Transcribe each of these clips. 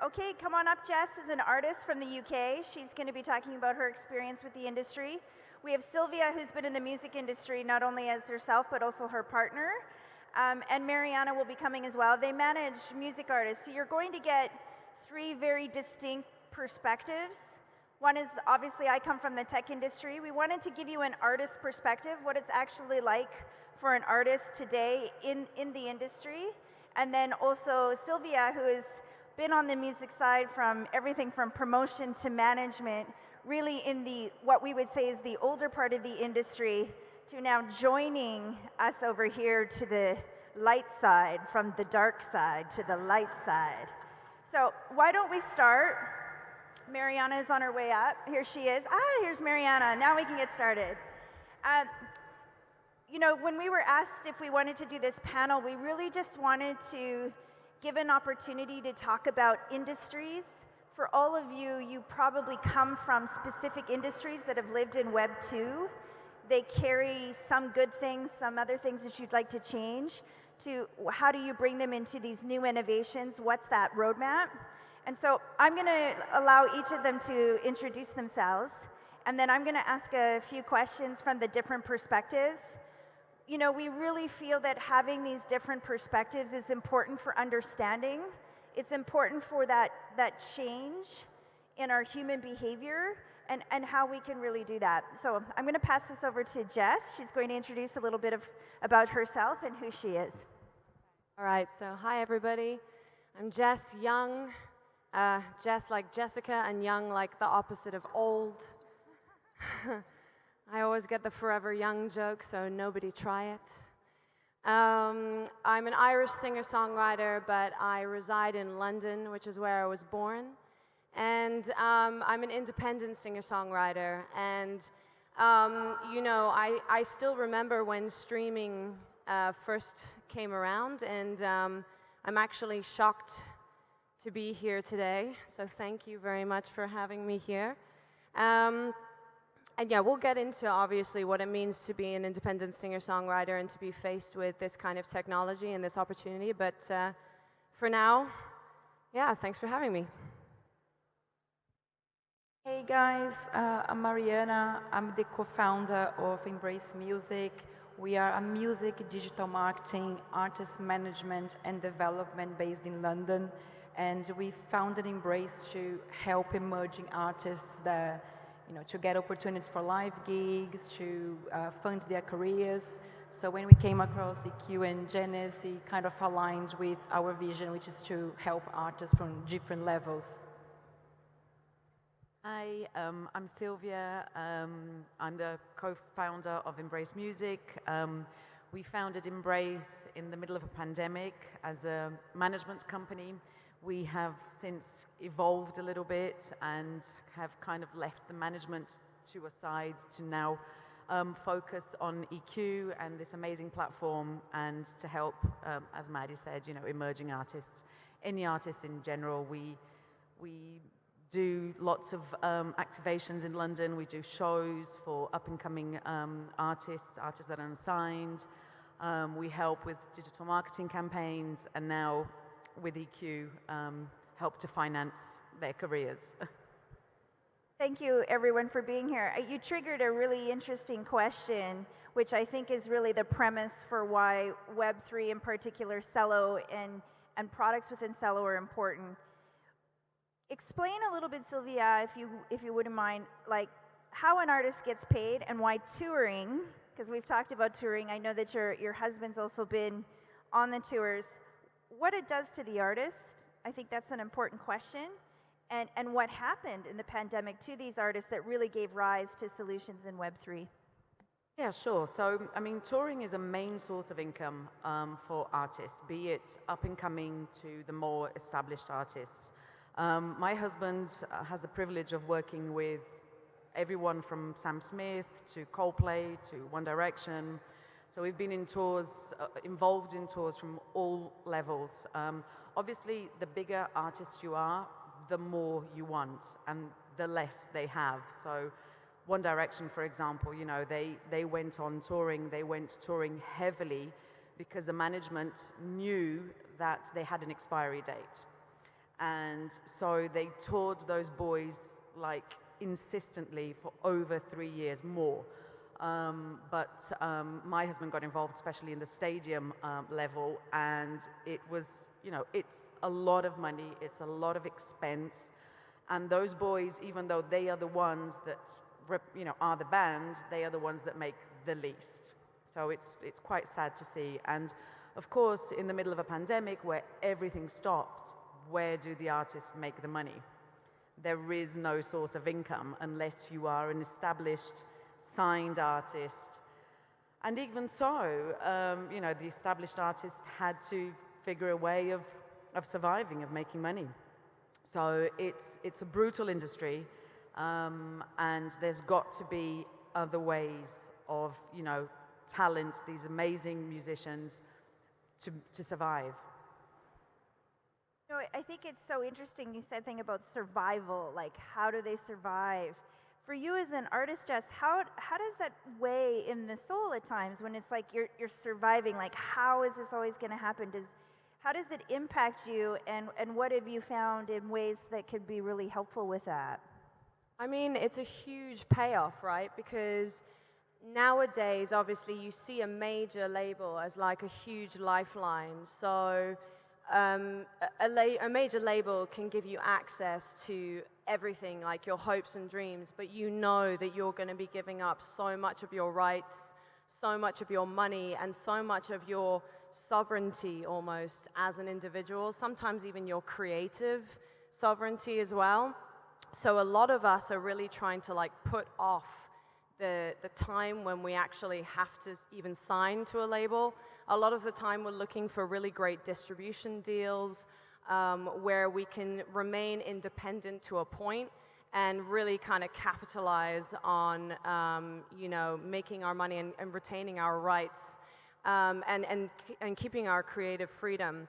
Okay, come on up. Jess is an artist from the UK. She's going to be talking about her experience with the industry. We have Sylvia, who's been in the music industry not only as herself, but also her partner. And Mariana will be coming as well. They manage music artists. So you're going to get three very distinct perspectives. One is, obviously, I come from the tech industry. We wanted to give you an artist perspective, what it's actually like for an artist today in the industry. And then also Sylvia, who has been on the music side from everything from promotion to management, really in the, what we would say is the older part of the industry, to now joining us over here to the light side, from the dark side to the light side. So why don't we start? Mariana is on her way up. Here she is. Here's Mariana. Now we can get started. You know, when we were asked if we wanted to do this panel, we really just wanted to give an opportunity to talk about industries. For all of you, you probably come from specific industries that have lived in Web 2. They carry some good things, some other things that you'd like to change, to how do you bring them into these new innovations? What's that roadmap? And so I'm going to allow each of them to introduce themselves, and then I'm going to ask a few questions from the different perspectives. You know, we really feel that having these different perspectives is important for understanding. It's important for that change in our human behavior and how we can really do that. So I'm going to pass this over to Jess. She's going to introduce a little bit about herself and who she is. All right, so hi everybody. I'm Jess Young. Jess like Jessica and Young like the opposite of old. I always get the forever young joke, so nobody try it. I'm an Irish singer-songwriter, but I reside in London, which is where I was born. And I'm an independent singer-songwriter. And, you know, I still remember when streaming first came around, and I'm actually shocked to be here today, so thank you very much for having me here. And yeah, we'll get into obviously what it means to be an independent singer-songwriter and to be faced with this kind of technology and this opportunity, but for now, yeah, thanks for having me. Hey guys, I'm Mariana. I'm the co-founder of Embrace Music. We are a music, digital marketing, artist management and development based in London. And we founded Embrace to help emerging artists that, you know, to get opportunities for live gigs, to fund their careers. So when we came across EQ and Janice, it kind of aligned with our vision, which is to help artists from different levels. Hi, I'm Sylvia. I'm the co-founder of Embrace Music. We founded Embrace in the middle of a pandemic as a management company. We have since evolved a little bit and have kind of left the management to a side to now focus on EQ and this amazing platform, and to help, as Maddie said, you know, emerging artists, any artists in general. We do lots of activations in London. We do shows for up-and-coming artists that are unsigned. We help with digital marketing campaigns, and now with EQ, help to finance their careers. Thank you, everyone, for being here. You triggered a really interesting question, which I think is really the premise for why Web3, in particular Celo, and products within Celo are important. Explain a little bit, Sylvia, if you wouldn't mind, like how an artist gets paid and why touring, because we've talked about touring. I know that your husband's also been on the tours. What it does to the artist, I think that's an important question, and what happened in the pandemic to these artists that really gave rise to solutions in Web3. Yeah, sure. So, I mean, touring is a main source of income for artists, be it up and coming to the more established artists. My husband has the privilege of working with everyone from Sam Smith to Coldplay to One Direction. So we've been in tours, involved in tours from all levels. Obviously, the bigger artist you are, the more you want, and the less they have. So One Direction, for example, you know, they went on touring, they went touring heavily because the management knew that they had an expiry date. And so they toured those boys like insistently for over 3 years more. But my husband got involved, especially in the stadium level, and it was, it's a lot of money, it's a lot of expense, and those boys, even though they are the ones that, are the band, they are the ones that make the least. So it's quite sad to see. And of course, in the middle of a pandemic where everything stops, where do the artists make the money? There is no source of income unless you are an established, signed artist. And even so, the established artist had to figure a way of surviving, of making money. So it's a brutal industry, and there's got to be other ways of, talent, these amazing musicians, to survive. I think it's so interesting you said thing about survival, like how do they survive? For you as an artist, Jess, how does that weigh in the soul at times when it's like you're surviving? Like how is this always going to happen? How does it impact you, and what have you found in ways that could be really helpful with that? I mean, it's a huge payoff, right? Because nowadays, obviously, you see a major label as like a huge lifeline. So a major label can give you access to everything, like your hopes and dreams, but you know that you're going to be giving up so much of your rights, so much of your money, and so much of your sovereignty almost as an individual, sometimes even your creative sovereignty as well. So a lot of us are really trying to like put off the time when we actually have to even sign to a label. A lot of the time we're looking for really great distribution deals where we can remain independent to a point and really kind of capitalize on making our money and retaining our rights and keeping our creative freedom.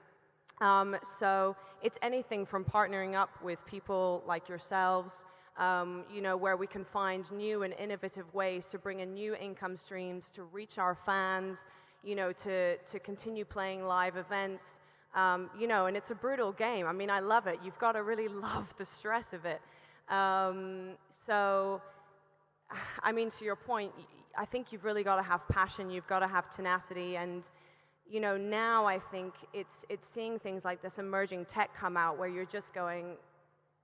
So it's anything from partnering up with people like yourselves, where we can find new and innovative ways to bring in new income streams, to reach our fans, to continue playing live events, and it's a brutal game. I mean, I love it. You've got to really love the stress of it. So, I mean, to your point, I think you've really got to have passion. You've got to have tenacity. And, now I think it's seeing things like this emerging tech come out where you're just going,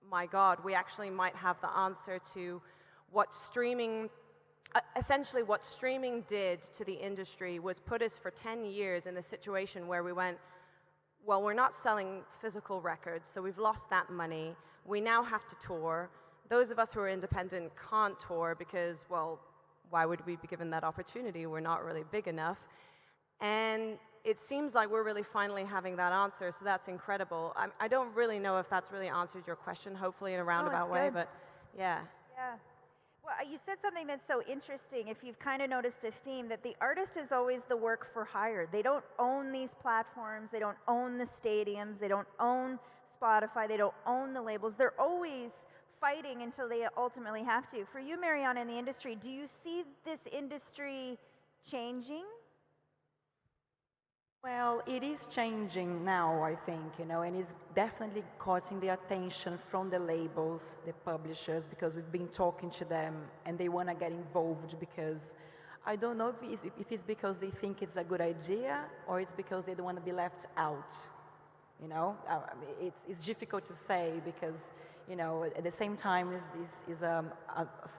my God, we actually might have the answer to what streaming, essentially what streaming did to the industry was put us for 10 years in a situation where we went, well, we're not selling physical records, so we've lost that money. We now have to tour. Those of us who are independent can't tour because, well, why would we be given that opportunity? We're not really big enough. And it seems like we're really finally having that answer, so that's incredible. I don't really know if that's really answered your question, hopefully in a roundabout way, but yeah. Yeah. Well, you said something that's so interesting, if you've kind of noticed a theme, that the artist is always the work for hire. They don't own these platforms, they don't own the stadiums, they don't own Spotify, they don't own the labels. They're always fighting until they ultimately have to. For you, Mariana, in the industry, do you see this industry changing? Well, it is changing now, I think, and it's definitely causing the attention from the labels, the publishers, because we've been talking to them and they want to get involved because I don't know if it's because they think it's a good idea or it's because they don't want to be left out. It's difficult to say because, at the same time, this is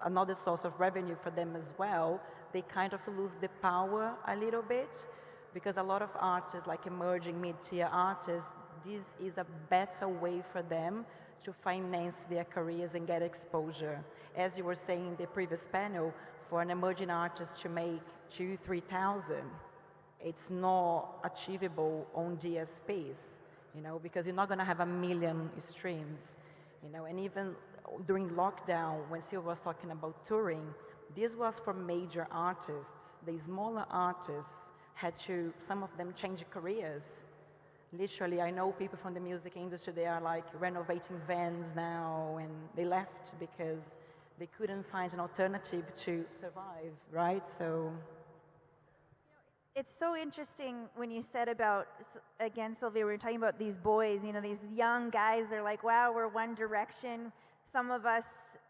another source of revenue for them as well. They kind of lose the power a little bit. Because a lot of artists, like emerging mid-tier artists, this is a better way for them to finance their careers and get exposure. As you were saying in the previous panel, for an emerging artist to make 2,000-3,000, it's not achievable on DSPs, because you're not going to have 1 million streams, and even during lockdown, when Sylvia was talking about touring, this was for major artists. The smaller artists had to, some of them change careers. Literally, I know people from the music industry, they are like renovating vans now, and they left because they couldn't find an alternative to survive, right? So It's so interesting when you said about, again, Sylvia, we were talking about these boys, you know, these young guys, they're like, wow, we're One Direction. Some of us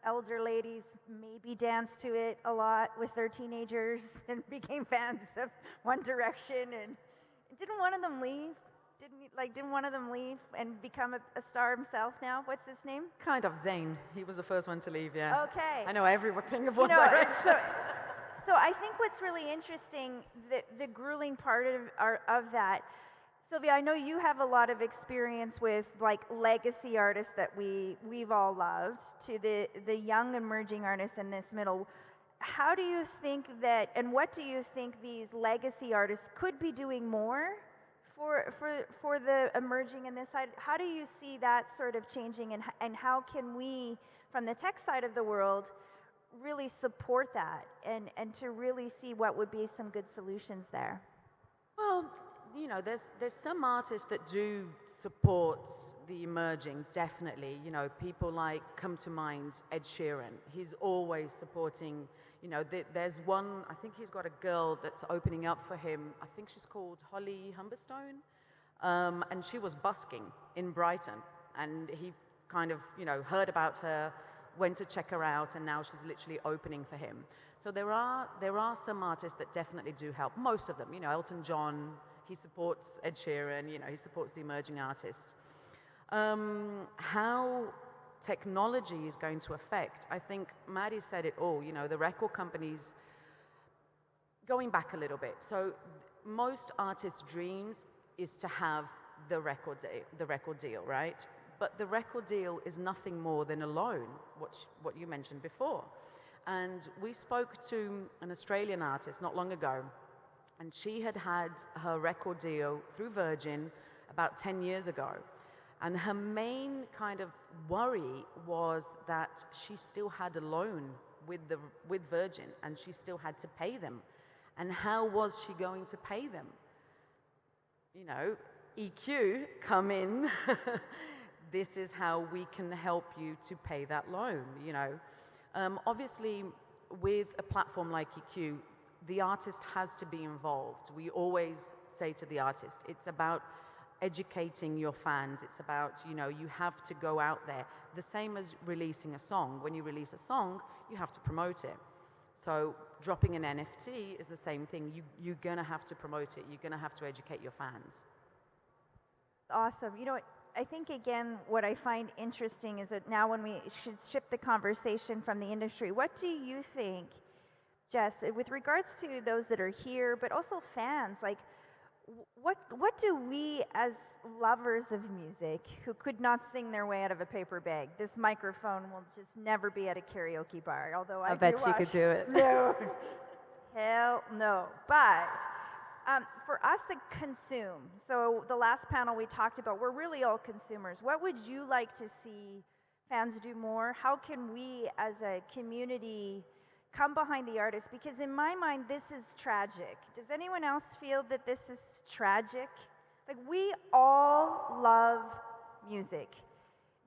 elder ladies maybe danced to it a lot with their teenagers and became fans of One Direction. And didn't one of them leave? Didn't one of them leave and become a star himself now? What's his name? Kind of Zayn. He was the first one to leave, yeah. Okay. I know everything of One You know, Direction. So I think what's really interesting, the grueling part of that, Sylvia, I know you have a lot of experience with like legacy artists that we've all loved, to the young emerging artists in this middle. How do you think that, and what do you think these legacy artists could be doing more for the emerging in this side? How do you see that sort of changing, and how can we, from the tech side of the world, really support that and to really see what would be some good solutions there? Well, you know, there's some artists that do support the emerging, definitely. You know, people like, come to mind, Ed Sheeran. He's always supporting, you know, there's one, I think he's got a girl that's opening up for him. I think she's called Holly Humberstone. And she was busking in Brighton. And he kind of, you know, heard about her, went to check her out, and now she's literally opening for him. So there are some artists that definitely do help. Most of them, you know, Elton John, he supports Ed Sheeran, you know, he supports the emerging artists. How technology is going to affect, I think Maddie said it all, you know, the record companies, going back a little bit. So most artists' dreams is to have the record deal, right? But the record deal is nothing more than a loan, what you mentioned before. And we spoke to an Australian artist not long ago, and she had had her record deal through Virgin about 10 years ago. And her main kind of worry was that she still had a loan with Virgin, and she still had to pay them. And how was she going to pay them? You know, EQ, come in. This is how we can help you to pay that loan, you know. Obviously, with a platform like EQ, the artist has to be involved. We always say to the artist, it's about educating your fans. It's about, you know, you have to go out there. The same as releasing a song. When you release a song, you have to promote it. So dropping an NFT is the same thing. You're going to have to promote it. You're going to have to educate your fans. Awesome. You know, I think, again, what I find interesting is that now when we should shift the conversation from the industry, what do you think, Jess, with regards to those that are here, but also fans, like, what do we as lovers of music who could not sing their way out of a paper bag, this microphone will just never be at a karaoke bar, although I bet you could do it. No, hell no. But for us that consume, so the last panel we talked about, we're really all consumers. What would you like to see fans do more? How can we as a community come behind the artist? Because in my mind, this is tragic. Does anyone else feel that this is tragic? Like, we all love music.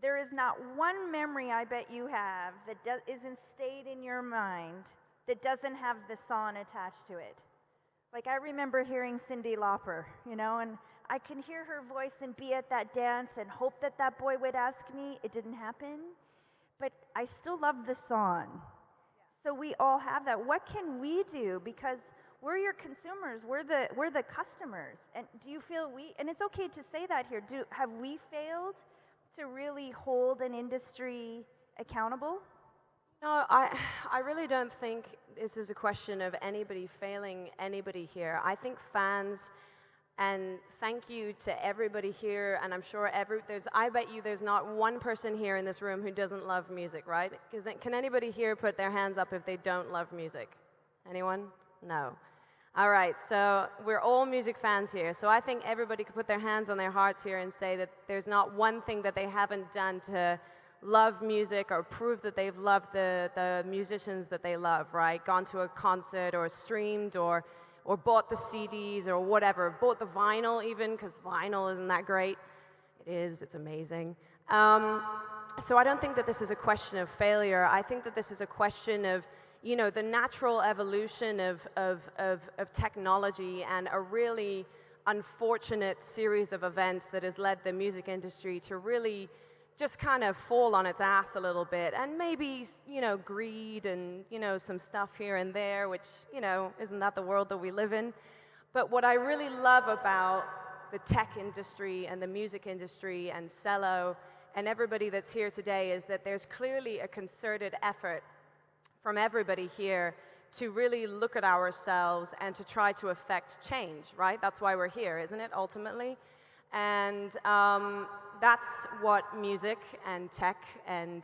There is not one memory I bet you have that isn't stayed in your mind that doesn't have the song attached to it. Like, I remember hearing Cyndi Lauper, you know, and I can hear her voice and be at that dance and hope that that boy would ask me. It didn't happen, but I still love the song. So we all have that. What can we do? Because we're your consumers. We're the customers. And do you feel and it's okay to say that here, have we failed to really hold an industry accountable? No, I really don't think this is a question of anybody failing anybody here. I think fans, and thank you to everybody here, and I'm sure I bet you there's not one person here in this room who doesn't love music, right? Can anybody here put their hands up if they don't love music? Anyone? No. All right, so we're all music fans here, so I think everybody could put their hands on their hearts here and say that there's not one thing that they haven't done to love music or prove that they've loved the musicians that they love, right? Gone to a concert or streamed or bought the CDs or whatever, bought the vinyl even, because vinyl isn't that great. It is, it's amazing. So I don't think that this is a question of failure. I think that this is a question of, you know, the natural evolution of technology and a really unfortunate series of events that has led the music industry to really just kind of fall on its ass a little bit, and maybe, you know, greed and, you know, some stuff here and there, which, you know, isn't that the world that we live in? But what I really love about the tech industry and the music industry and Celo and everybody that's here today is that there's clearly a concerted effort from everybody here to really look at ourselves and to try to affect change, right? That's why we're here, isn't it, ultimately? And that's what music and tech and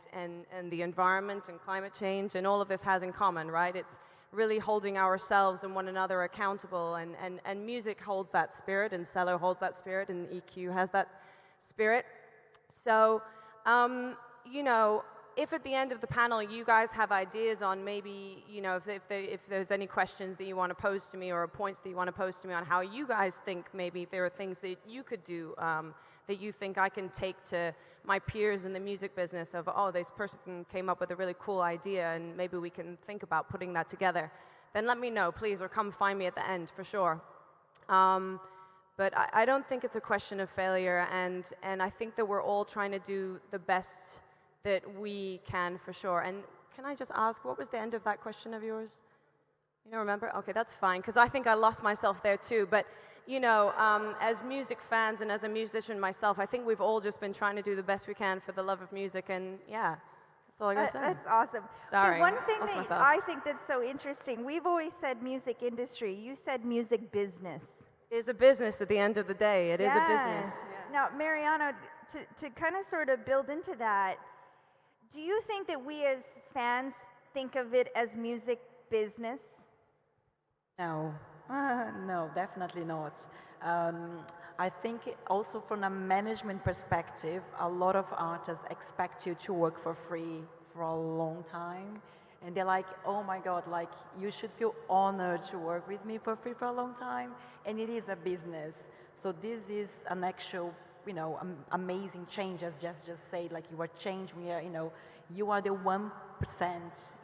the environment and climate change and all of this has in common, right? It's really holding ourselves and one another accountable, and music holds that spirit, and Celo holds that spirit, and EQ has that spirit. So, you know, if at the end of the panel you guys have ideas on maybe, you know, if there's any questions that you want to pose to me or points that you want to pose to me on how you guys think maybe there are things that you could do that you think I can take to my peers in the music business of, oh, this person came up with a really cool idea and maybe we can think about putting that together, then let me know, please, or come find me at the end for sure. But I don't think it's a question of failure, and I think that we're all trying to do the best that we can for sure. And can I just ask, what was the end of that question of yours? You don't remember? Okay, that's fine, because I think I lost myself there too. But, you know, as music fans and as a musician myself, I think we've all just been trying to do the best we can for the love of music, and yeah, that's all I gotta say. That's awesome. Sorry, But one thing lost that myself. I think that's so interesting, we've always said music industry, you said music business. It is a business at the end of the day. It is a business. Now, Mariana, to kind of sort of build into that, do you think that we as fans think of it as music business? No, no, definitely not. I think also from a management perspective, a lot of artists expect you to work for free for a long time. And they're like, oh my God, like you should feel honored to work with me for free for a long time. And it is a business. So this is an actual, you know, amazing change, as Jess just said, like you are changing, you know, you are the 1%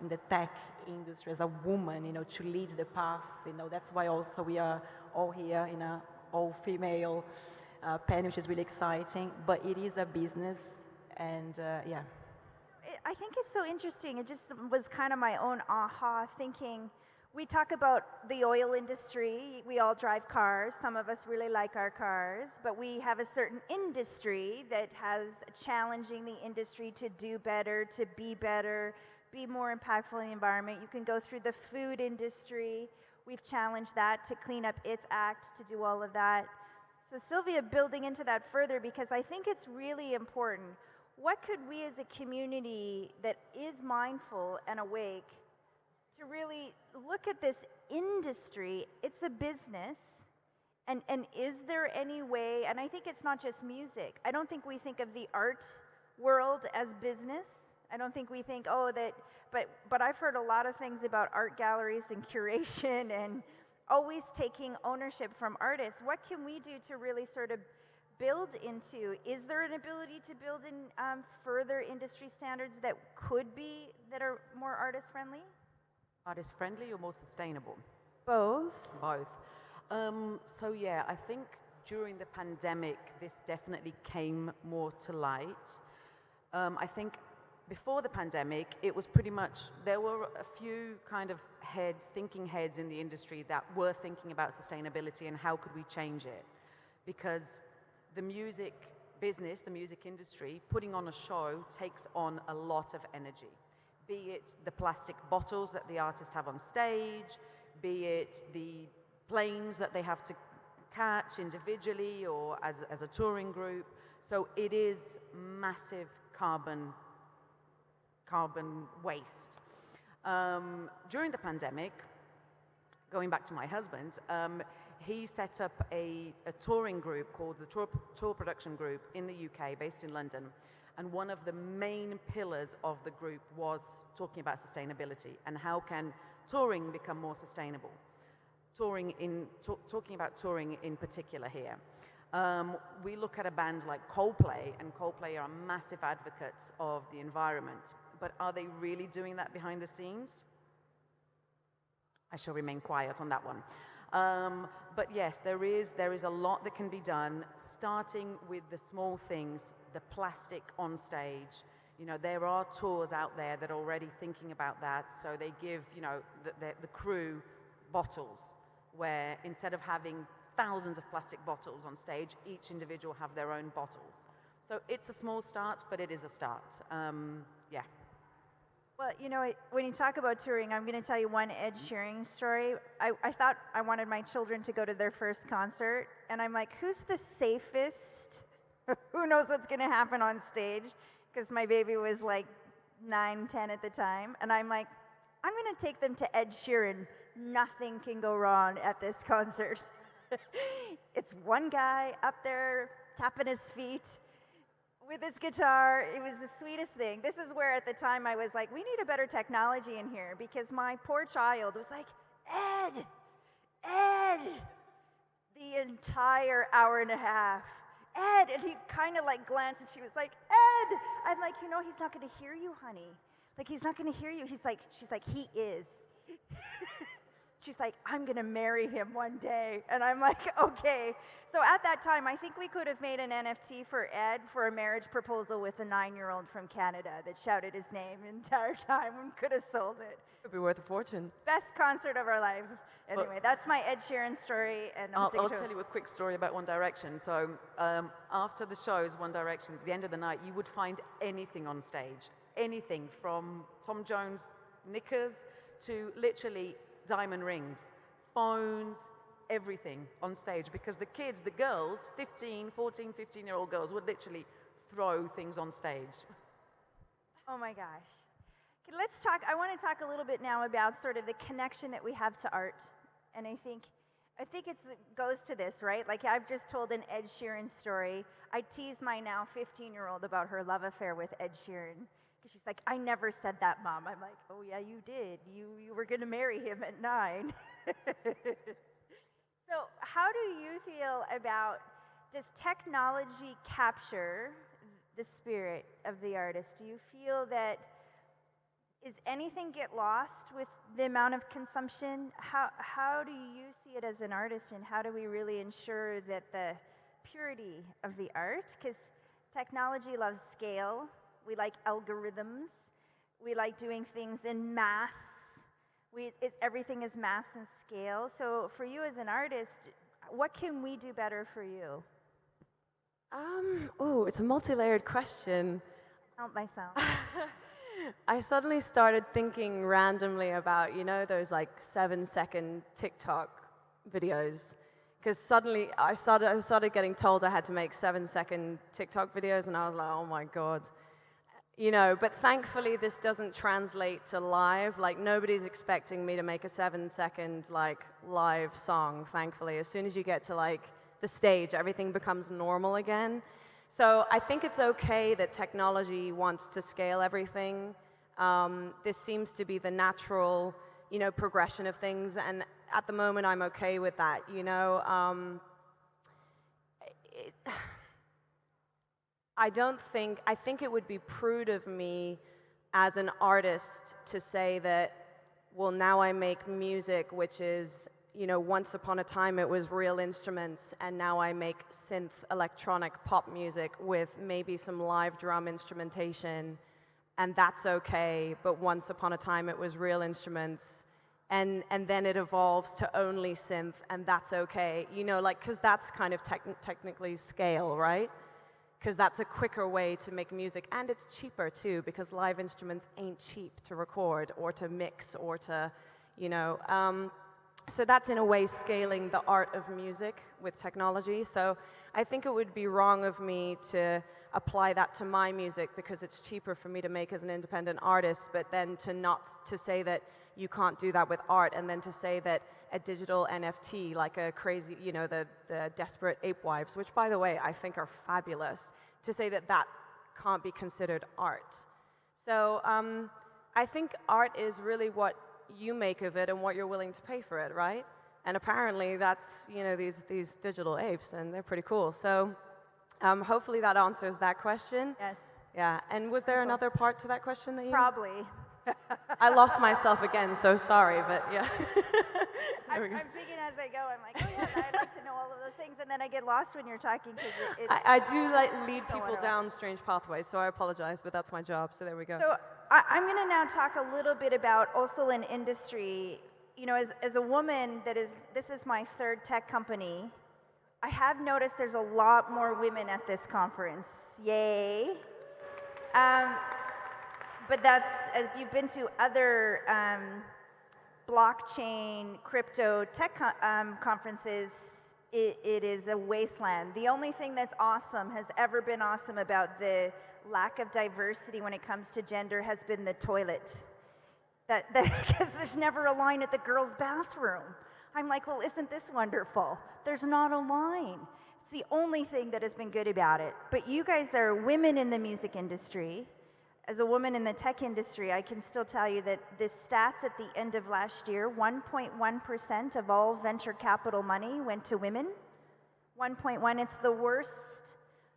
in the tech industry as a woman, you know, to lead the path, you know, that's why also we are all here in a all-female panel, which is really exciting, but it is a business, and yeah. I think it's so interesting. It just was kind of my own aha thinking. We talk about the oil industry. We all drive cars. Some of us really like our cars, but we have a certain industry that has challenging the industry to do better, to be more impactful in the environment. You can go through the food industry. We've challenged that to clean up its act, to do all of that. So Sylvia, building into that further, because I think it's really important. What could we as a community that is mindful and awake to really look at this industry? It's a business, and is there any way, and I think it's not just music, I don't think we think of the art world as business. I don't think we think, oh, that, but I've heard a lot of things about art galleries and curation and always taking ownership from artists. What can we do to really sort of build into, is there an ability to build in further industry standards that are more artist friendly? Artist friendly or more sustainable? Both. Both. So yeah, I think during the pandemic, this definitely came more to light. I think before the pandemic, it was pretty much, there were a few kind of thinking heads in the industry that were thinking about sustainability and how could we change it. Because the music business, the music industry, putting on a show takes on a lot of energy. Be it the plastic bottles that the artists have on stage, be it the planes that they have to catch individually or as a touring group. So it is massive carbon waste. During the pandemic, going back to my husband, he set up a touring group called the Tour Production Group in the UK, based in London. And one of the main pillars of the group was talking about sustainability and how can touring become more sustainable. Talking about touring in particular here. We look at a band like Coldplay, and Coldplay are massive advocates of the environment. But are they really doing that behind the scenes? I shall remain quiet on that one. But yes, there is a lot that can be done, starting with the small things, the plastic on stage. You know, there are tours out there that are already thinking about that, so they give, you know, the crew bottles, where instead of having thousands of plastic bottles on stage, each individual have their own bottles. So it's a small start, but it is a start. Yeah. Well, you know, when you talk about touring, I'm going to tell you one Ed Sheeran story. I thought I wanted my children to go to their first concert, and I'm like, who's the safest? Who knows what's going to happen on stage? Because my baby was like 9, 10 at the time, and I'm like, I'm going to take them to Ed Sheeran. Nothing can go wrong at this concert. It's one guy up there tapping his feet with his guitar. It was the sweetest thing. This is where at the time I was like, we need a better technology in here, because my poor child was like, Ed, the entire hour and a half. Ed, and he kind of like glanced, and she was like, Ed. I'm like, you know, he's not going to hear you, honey. Like, he's not going to hear you. She's like, he is. She's like, I'm going to marry him one day. And I'm like, okay. So at that time, I think we could have made an NFT for Ed for a marriage proposal with a 9-year-old from Canada that shouted his name the entire time and could have sold it. It would be worth a fortune. Best concert of our life. Anyway, that's my Ed Sheeran story. And I'll tell you a quick story about One Direction. So after the shows, One Direction, at the end of the night, you would find anything on stage. Anything from Tom Jones knickers to literally diamond rings, phones, everything on stage, because the kids, the girls, 14, 15-year-old girls would literally throw things on stage. Oh my gosh. Okay, I want to talk a little bit now about sort of the connection that we have to art. And I think it goes to this, right? Like, I've just told an Ed Sheeran story. I tease my now 15-year-old about her love affair with Ed Sheeran. She's like, I never said that, Mom. I'm like, oh yeah, you did. You were going to marry him at 9. So how do you feel about, does technology capture the spirit of the artist? Do you feel that, is anything get lost with the amount of consumption? How do you see it as an artist, and how do we really ensure that the purity of the art, because technology loves scale. We like algorithms. We like doing things in mass. Everything is mass and scale. So for you as an artist, what can we do better for you? It's a multi-layered question. Help myself. I suddenly started thinking randomly about, you know, those like 7-second TikTok videos. Because suddenly I started getting told I had to make 7-second TikTok videos, and I was like, oh my God. You know, but thankfully this doesn't translate to live. Like, nobody's expecting me to make a 7-second like live song, thankfully. As soon as you get to like the stage, everything becomes normal again. So I think it's okay that technology wants to scale everything. This seems to be the natural, you know, progression of things, and at the moment I'm okay with that, you know. I think it would be prude of me as an artist to say that, well, now I make music which is, you know, once upon a time it was real instruments, and now I make synth electronic pop music with maybe some live drum instrumentation, and that's okay, but once upon a time it was real instruments, and then it evolves to only synth, and that's okay. You know, like, because that's kind of technically scale, right? Because that's a quicker way to make music, and it's cheaper too, because live instruments ain't cheap to record or to mix or to, you know. So that's in a way scaling the art of music with technology. So I think it would be wrong of me to apply that to my music because it's cheaper for me to make as an independent artist, but then to say that you can't do that with art, and then to say that a digital NFT, like a crazy, you know, the Desperate Ape Wives, which by the way I think are fabulous, to say that that can't be considered art. So I think art is really what you make of it and what you're willing to pay for it, right? And apparently that's, you know, these digital apes, and they're pretty cool. So hopefully that answers that question. Yes. Yeah, and was there another part to that question that you... Probably. I lost myself again, so sorry, but yeah. There we go. I'm thinking as I go, I'm like, oh yeah, I'd like to know all of those things, and then I get lost when you're talking because it's. I do like lead So people wonderful. down strange pathways, so I apologize, but that's my job, so there we go. So I'm going to now talk a little bit about also in industry. You know, as a woman this is my third tech company, I have noticed there's a lot more women at this conference. Yay. But that's, if you've been to other blockchain, crypto, tech conferences, it is a wasteland. The only thing that's awesome, has ever been awesome about the lack of diversity when it comes to gender has been the toilet. Because there's never a line at the girls' bathroom. I'm like, well, isn't this wonderful? There's not a line. It's the only thing that has been good about it. But you guys are women in the music industry. As a woman in the tech industry, I can still tell you that the stats at the end of last year, 1.1% of all venture capital money went to women. 1.1, it's the worst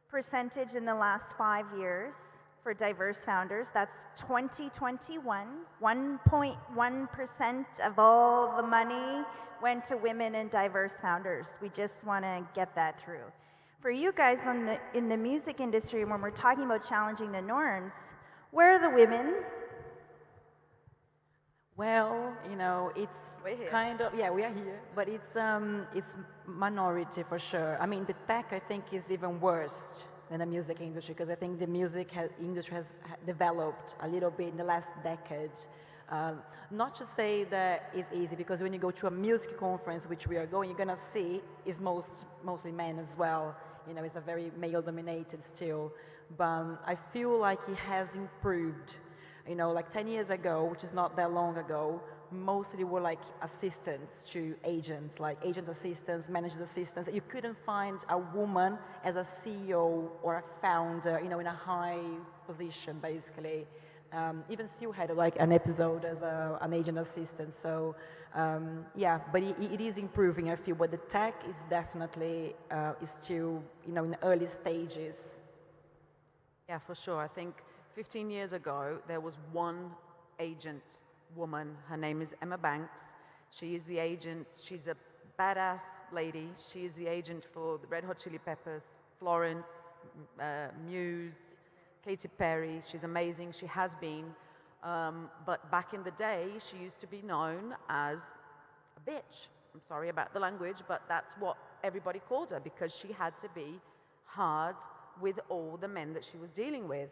percentage in the last 5 years for diverse founders. That's 2021. 1.1% of all the money went to women and diverse founders. We just want to get that through. For you guys in the music industry, when we're talking about challenging the norms, where are the women? Well, you know, it's kind of, yeah, we are here, but it's minority for sure. I mean, the tech, I think, is even worse than the music industry, because I think the music industry has developed a little bit in the last decade. Not to say that it's easy, because when you go to a music conference, which we are going, you're gonna see is mostly men as well. You know, it's a very male-dominated still. But I feel like it has improved. You know, like 10 years ago, which is not that long ago, mostly were like assistants to agents, like agent assistants, managers assistants. You couldn't find a woman as a CEO or a founder, you know, in a high position, basically. Even still had like an episode as an agent assistant. So yeah, but it is improving, I feel. But the tech is definitely is still, you know, in the early stages. Yeah, for sure. I think 15 years ago, there was one agent woman. Her name is Emma Banks. She is the agent. She's a badass lady. She is the agent for the Red Hot Chili Peppers, Florence, Muse, Katy Perry. She's amazing. She has been. But back in the day, she used to be known as a bitch. I'm sorry about the language, but that's what everybody called her, because she had to be hard with all the men that she was dealing with.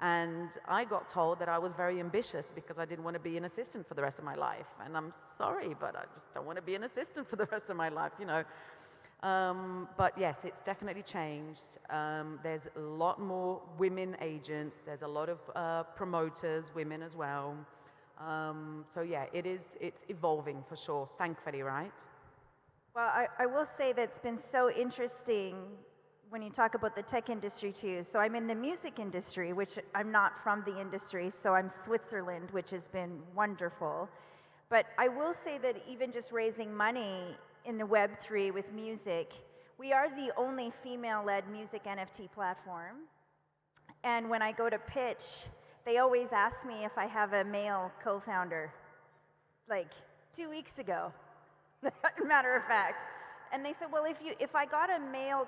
And I got told that I was very ambitious because I didn't want to be an assistant for the rest of my life. And I'm sorry, but I just don't want to be an assistant for the rest of my life, you know. But yes, it's definitely changed. There's a lot more women agents. There's a lot of promoters, women as well. So yeah, it's evolving for sure, thankfully, right? Well, I will say that's been so interesting when you talk about the tech industry too. So I'm in the music industry, which I'm not from the industry, so I'm Switzerland, which has been wonderful. But I will say that even just raising money in the Web3 with music, we are the only female-led music NFT platform. And when I go to pitch, they always ask me if I have a male co-founder, like 2 weeks ago, matter of fact. And they said, well, if I got a male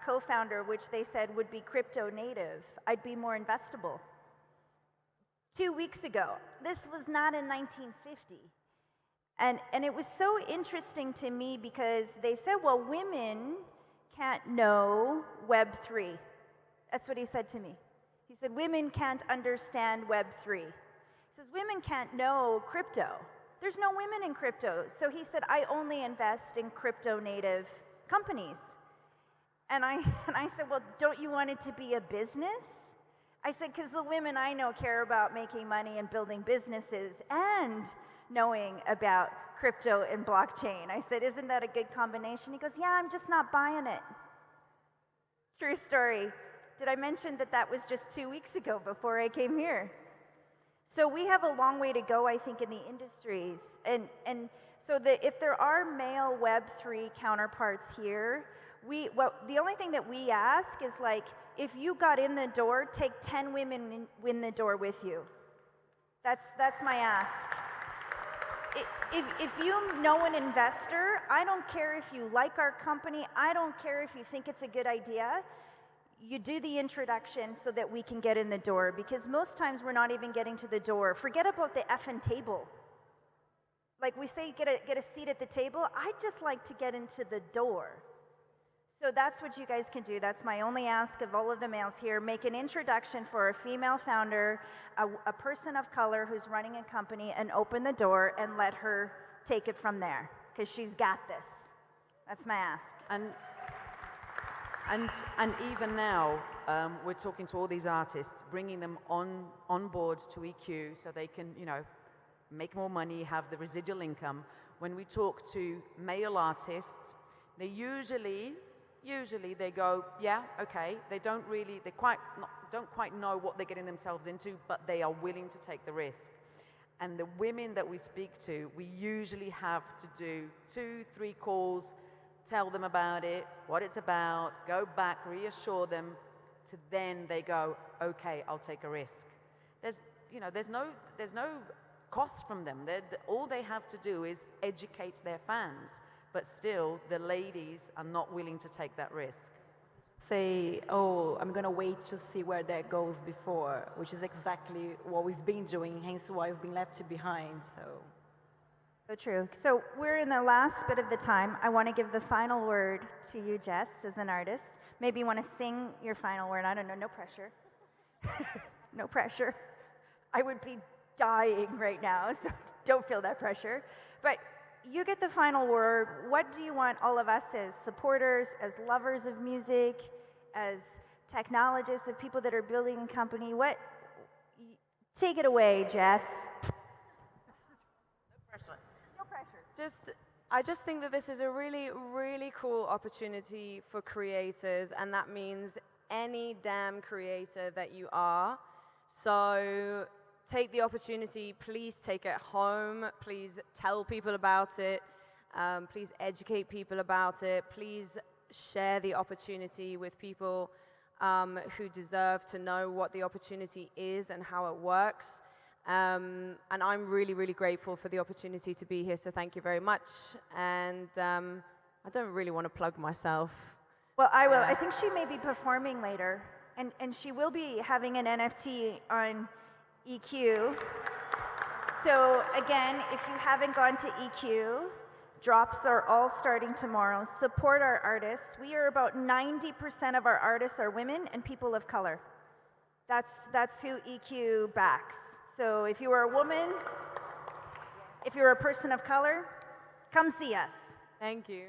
co-founder, which they said would be crypto native, I'd be more investable. 2 weeks ago. This was not in 1950. And it was so interesting to me because they said, well, women can't know Web3. That's what he said to me. He said, women can't understand Web3. He says, women can't know crypto. There's no women in crypto. So he said, I only invest in crypto native companies. And I said, well, don't you want it to be a business? I said, because the women I know care about making money and building businesses and knowing about crypto and blockchain. I said, isn't that a good combination? He goes, yeah, I'm just not buying it. True story. Did I mention that that was just 2 weeks ago before I came here? So we have a long way to go, I think, in the industries. And so if there are male Web3 counterparts here, the only thing that we ask is, like, if you got in the door, take 10 women in the door with you. That's my ask. If you know an investor, I don't care if you like our company, I don't care if you think it's a good idea, you do the introduction so that we can get in the door, because most times we're not even getting to the door. Forget about the effing table. Like we say, get a seat at the table. I just like to get into the door. So that's what you guys can do. That's my only ask of all of the males here. Make an introduction for a female founder, a person of color who's running a company, and open the door and let her take it from there, because she's got this. That's my ask. And even now, we're talking to all these artists, bringing them on board to EQ so they can, make more money, have the residual income. When we talk to male artists, they usually they go, yeah, okay. They don't quite know what they're getting themselves into, but they are willing to take the risk. And the women that we speak to, we usually have to do 2-3 calls, tell them about it, what it's about, go back, reassure them, to then they go, okay, I'll take a risk. There's no cost from them. All they have to do is educate their fans. But still, the ladies are not willing to take that risk. Say, oh, I'm going to wait to see where that goes before, which is exactly what we've been doing, hence why we've been left behind. So true. So we're in the last bit of the time. I want to give the final word to you, Jess, as an artist. Maybe you want to sing your final word. I don't know, no pressure. No pressure. I would be dying right now, so don't feel that pressure. But you get the final word. What do you want all of us as supporters, as lovers of music, as technologists, of people that are building a company? Take it away, Jess. No pressure. I just think that this is a really, really cool opportunity for creators, and that means any damn creator that you are. So take the opportunity, please take it home, please tell people about it, please educate people about it, please share the opportunity with people who deserve to know what the opportunity is and how it works. And I'm really, really grateful for the opportunity to be here, so thank you very much. And I don't really want to plug myself. Well, I will. I think she may be performing later, and she will be having an NFT on EQ. So again, if you haven't gone to EQ, drops are all starting tomorrow. Support our artists. We are about 90% of our artists are women and people of color. That's who EQ backs. So if you are a woman, if you're a person of color, come see us. Thank you.